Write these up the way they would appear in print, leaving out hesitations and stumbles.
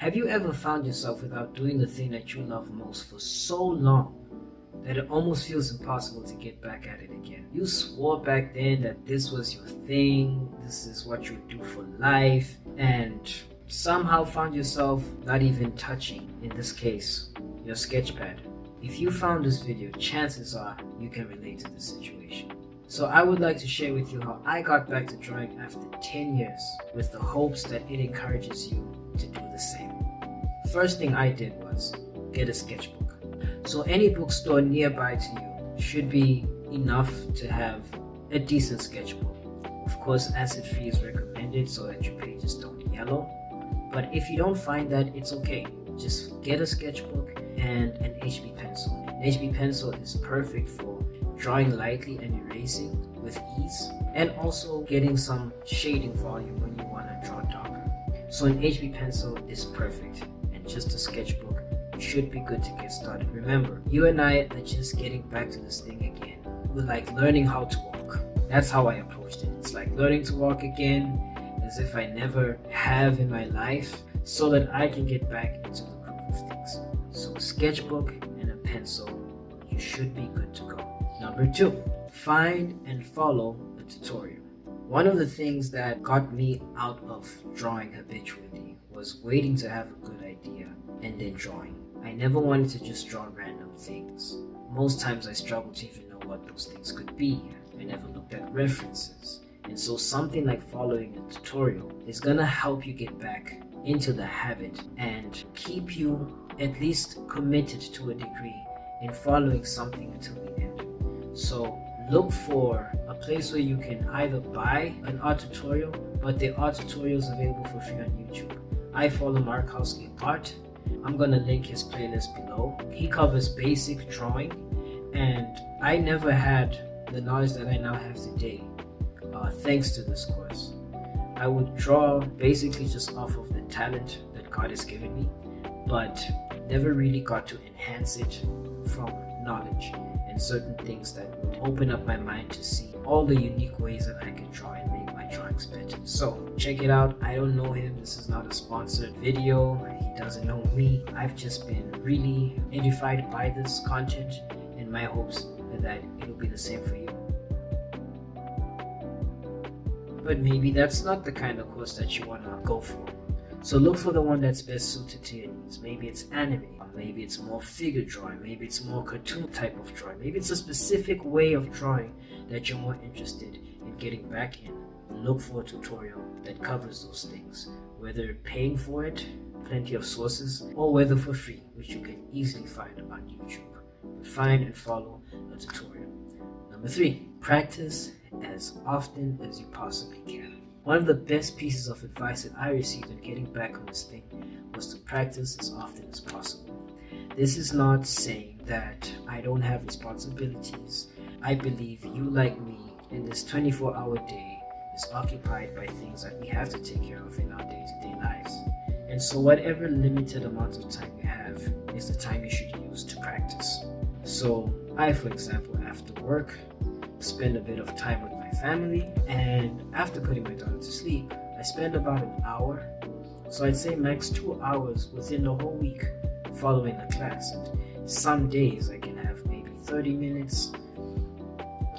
Have you ever found yourself without doing the thing that you love most for so long that it almost feels impossible to get back at it again? You swore back then that this was your thing, this is what you do for life, and somehow found yourself not even touching, in this case, your sketchpad. If you found this video, chances are you can relate to this situation. So I would like to share with you how I got back to drawing after 10 years with the hopes that it encourages you to do the same. First thing I did was get a sketchbook. So any bookstore nearby to you should be enough to have a decent sketchbook. Of course, acid-free is recommended so that your pages don't yellow. But if you don't find that, it's okay. Just get a sketchbook and an HB pencil. An HB pencil is perfect for drawing lightly and erasing with ease, and also getting some shading volume when you want to draw darker. So an HB pencil is perfect, and just a sketchbook should be good to get started. Remember, you and I are just getting back to this thing again. We're like learning how to walk. That's how I approached it. It's like learning to walk again, as if I never have in my life, so that I can get back into the groove of things. So sketchbook and a pencil, you should be good to go. Number 2, find and follow a tutorial. One of the things that got me out of drawing habitually was waiting to have a good idea and then drawing. I never wanted to just draw random things. Most times I struggled to even know what those things could be. I never looked at references. And so something like following a tutorial is gonna help you get back into the habit and keep you at least committed to a degree in following something until the end. So look for a place where you can either buy an art tutorial, but there are tutorials available for free on YouTube. I follow Markowski Art. I'm gonna link his playlist below. He covers basic drawing, and I never had the knowledge that I now have today thanks to this course. I would draw basically just off of the talent that God has given me, but never really got to enhance it from knowledge and certain things that would open up my mind to see all the unique ways that I can draw and make my drawings better. So check it out. I don't know him. This is not a sponsored video. He doesn't know me. I've just been really edified by this content, and my hopes are that it'll be the same for you. But maybe that's not the kind of course that you want to go for. So look for the one that's best suited to your needs. Maybe it's anime, maybe it's more figure drawing, maybe it's more cartoon type of drawing, maybe it's a specific way of drawing that you're more interested in getting back in. Look for a tutorial that covers those things, whether paying for it, plenty of sources, or whether for free, which you can easily find on YouTube. But find and follow a tutorial. Number 3, practice as often as you possibly can. One of the best pieces of advice that I received in getting back on this thing was to practice as often as possible. This is not saying that I don't have responsibilities. I believe you, like me, in this 24-hour day is occupied by things that we have to take care of in our day-to-day lives. And so whatever limited amount of time you have is the time you should use to practice. So I, for example, after work, spend a bit of time with my family, and after putting my daughter to sleep, I spend about an hour, so I'd say max 2 hours within the whole week following a class. And some days I can have maybe 30 minutes.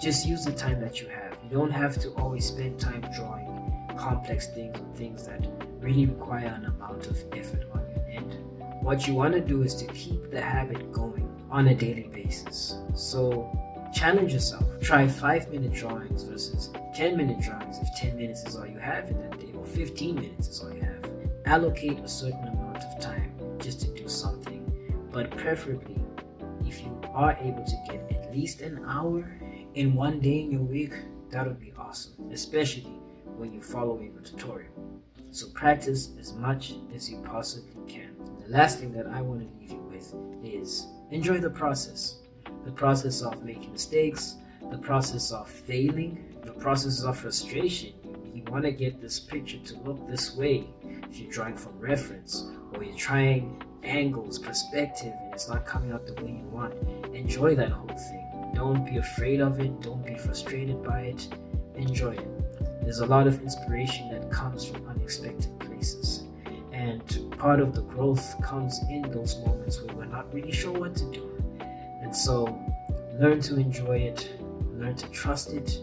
Just use the time that you have. You don't have to always spend time drawing complex things or things that really require an amount of effort on your end. What you want to do is to keep the habit going on a daily basis. So challenge yourself. Try 5-minute drawings versus 10-minute drawings if 10 minutes is all you have in that day, or 15 minutes is all you have. Allocate a certain amount of time just to do something, but preferably if you are able to get at least an hour in one day in your week, that would be awesome, especially when you're following a tutorial. So practice as much as you possibly can. And the last thing that I want to leave you with is enjoy the process. The process of making mistakes, the process of failing, the process of frustration. You want to get this picture to look this way if you're drawing from reference, or you're trying angles, perspective, and it's not coming out the way you want. Enjoy that whole thing. Don't be afraid of it. Don't be frustrated by it. Enjoy it. There's a lot of inspiration that comes from unexpected places. And part of the growth comes in those moments where we're not really sure what to do. And so learn to enjoy it, learn to trust it,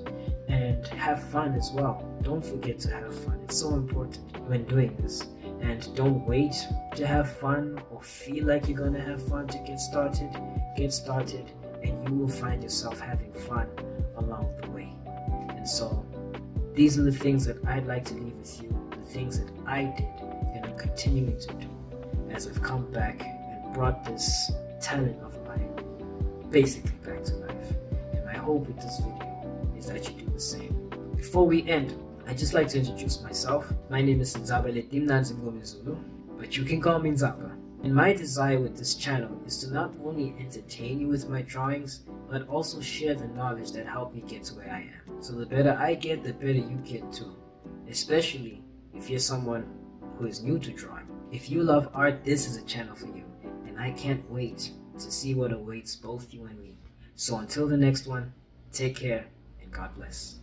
and have fun as well. Don't forget to have fun. It's so important when doing this. And don't wait to have fun or feel like you're going to have fun to get started. Get started, and you will find yourself having fun along the way. And so these are the things that I'd like to leave with you, the things that I did and I'm continuing to do as I've come back and brought this talent of mine basically back to life. And my hope with this video is that you do the same. Before we end, I'd just like to introduce myself. My name is Nzabele Dimnanzimgome Zulu, but you can call me Nzaba. And my desire with this channel is to not only entertain you with my drawings, but also share the knowledge that helped me get to where I am. So the better I get, the better you get too. Especially if you're someone who is new to drawing. If you love art, this is a channel for you. And I can't wait to see what awaits both you and me. So until the next one, take care and God bless.